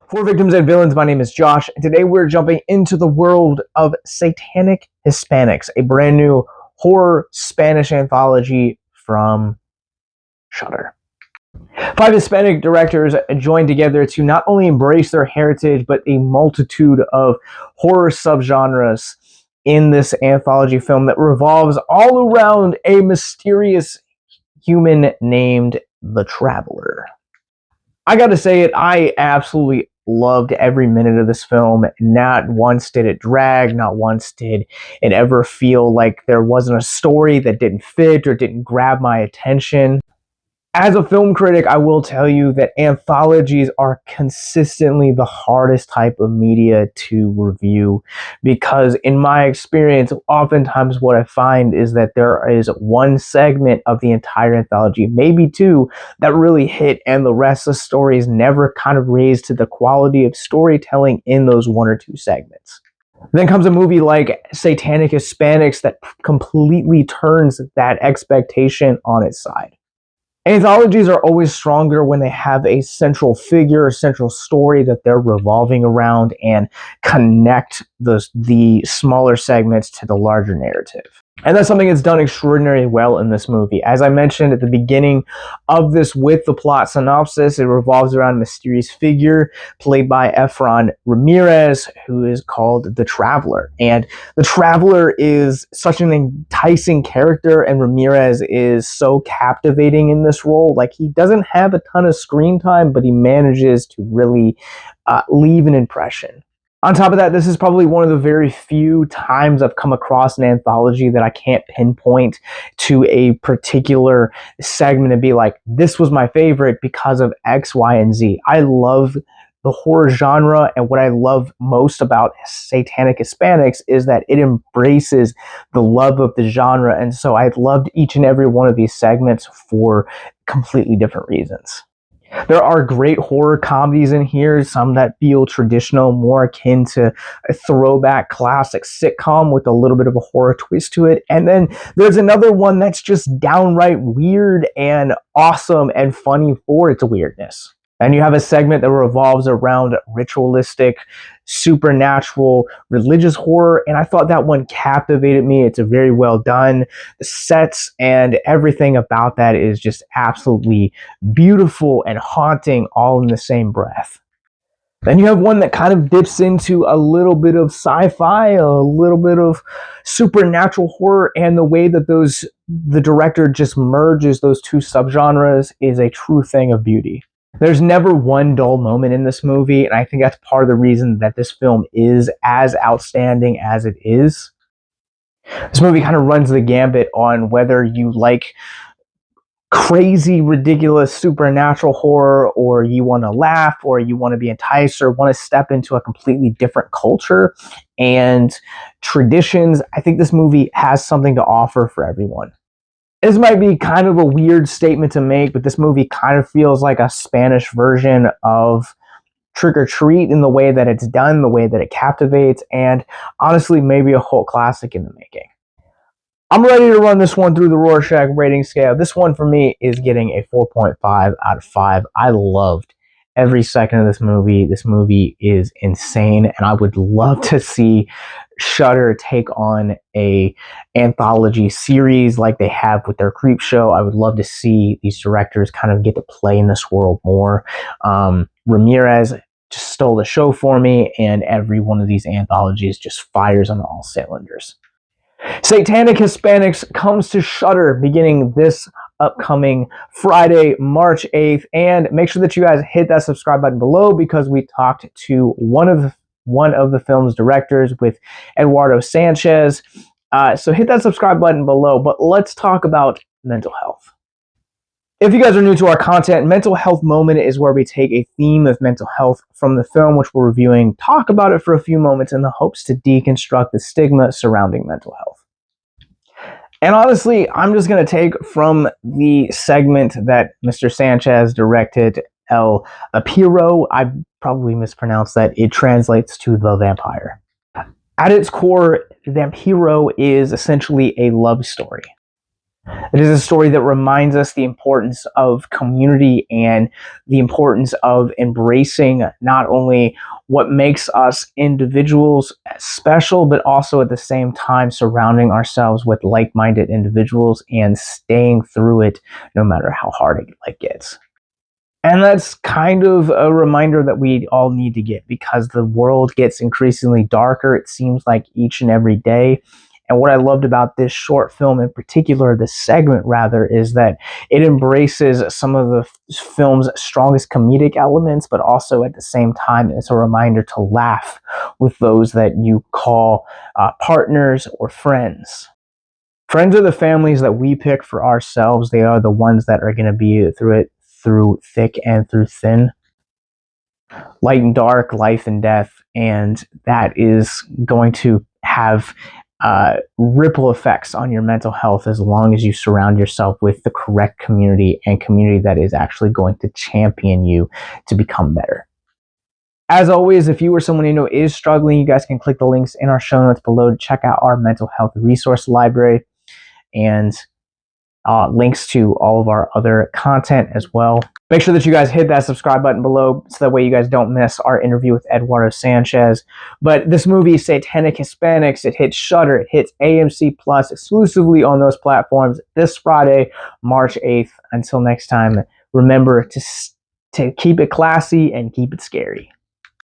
For Victims and Villains, my name is Josh, and today we're jumping into the world of Satanic Hispanics, a brand new horror Spanish anthology from Shudder. 5 Hispanic directors joined together to not only embrace their heritage, but a multitude of horror subgenres in this anthology film that revolves all around a mysterious human named the Traveler. I gotta say it, I absolutely loved every minute of this film. Not once did it drag, not once did it ever feel like there wasn't a story that didn't fit or didn't grab my attention. As a film critic, I will tell you that anthologies are consistently the hardest type of media to review because, in my experience, oftentimes what I find is that there is one segment of the entire anthology, maybe two, that really hit, and the rest of the stories never kind of raised to the quality of storytelling in those one or two segments. Then comes a movie like Satanic Hispanics that completely turns that expectation on its side. Anthologies are always stronger when they have a central figure, a central story that they're revolving around and connect the smaller segments to the larger narrative. And that's something that's done extraordinarily well in this movie. As I mentioned at the beginning of this with the plot synopsis, it revolves around a mysterious figure played by Efren Ramirez, who is called the Traveler. And the Traveler is such an enticing character, and Ramirez is so captivating in this role. Like, he doesn't have a ton of screen time, but he manages to really leave an impression. On top of that, this is probably one of the very few times I've come across an anthology that I can't pinpoint to a particular segment and be like, this was my favorite because of X, Y, and Z. I love the horror genre, and what I love most about Satanic Hispanics is that it embraces the love of the genre, and so I loved each and every one of these segments for completely different reasons. There are great horror comedies in here, some that feel traditional, more akin to a throwback classic sitcom with a little bit of a horror twist to it. And then there's another one that's just downright weird and awesome and funny for its weirdness. And you have a segment that revolves around ritualistic, supernatural, religious horror, and I thought that one captivated me. It's a very well done. The sets and everything about that is just absolutely beautiful and haunting all in the same breath. Then you have one that kind of dips into a little bit of sci-fi, a little bit of supernatural horror, and the way that the director just merges those two subgenres is a true thing of beauty. There's never one dull moment in this movie, and I think that's part of the reason that this film is as outstanding as it is. This movie kind of runs the gambit on whether you like crazy, ridiculous, supernatural horror, or you want to laugh, or you want to be enticed, or want to step into a completely different culture and traditions. I think this movie has something to offer for everyone. This might be kind of a weird statement to make, but this movie kind of feels like a Spanish version of Trick or Treat in the way that it's done, the way that it captivates, and honestly, maybe a whole classic in the making. I'm ready to run this one through the Rorschach rating scale. This one for me is getting a 4.5 out of 5. I loved every second of this movie. This movie is insane, and I would love to see Shudder take on a anthology series like they have with their Creep Show. I would love to see these directors kind of get to play in this world more. Ramirez just stole the show for me, and every one of these anthologies just fires on all cylinders. Satanic Hispanics comes to Shudder beginning this upcoming Friday, March 8th, and make sure that you guys hit that subscribe button below because we talked to one of the film's directors with Eduardo Sanchez. So hit that subscribe button below, but let's talk about mental health. If you guys are new to our content, Mental Health Moment is where we take a theme of mental health from the film, which we're reviewing, talk about it for a few moments in the hopes to deconstruct the stigma surrounding mental health. And honestly, I'm just going to take from the segment that Mr. Sanchez directed, El Vampiro. I probably mispronounced that. It translates to the vampire. At its core, Vampiro is essentially a love story. It is a story that reminds us the importance of community and the importance of embracing not only what makes us individuals special, but also at the same time surrounding ourselves with like-minded individuals and staying through it no matter how hard it gets. And that's kind of a reminder that we all need to get, because the world gets increasingly darker, it seems like, each and every day. And what I loved about this short film in particular, this segment rather, is that it embraces some of the film's strongest comedic elements, but also at the same time, it's a reminder to laugh with those that you call partners or friends. Friends are the families that we pick for ourselves. They are the ones that are going to be through thick and through thin, light and dark, life and death, and that is going to have ripple effects on your mental health as long as you surround yourself with the correct community, and community that is actually going to champion you to become better. As always, if you or someone you know is struggling, you guys can click the links in our show notes below to check out our mental health resource library, and links to all of our other content as well. Make sure that you guys hit that subscribe button below so that way you guys don't miss our interview with Eduardo Sanchez. But this movie, Satanic Hispanics, it hits Shudder, it hits AMC Plus exclusively on those platforms this Friday, March 8th. Until next time, remember to keep it classy and keep it scary.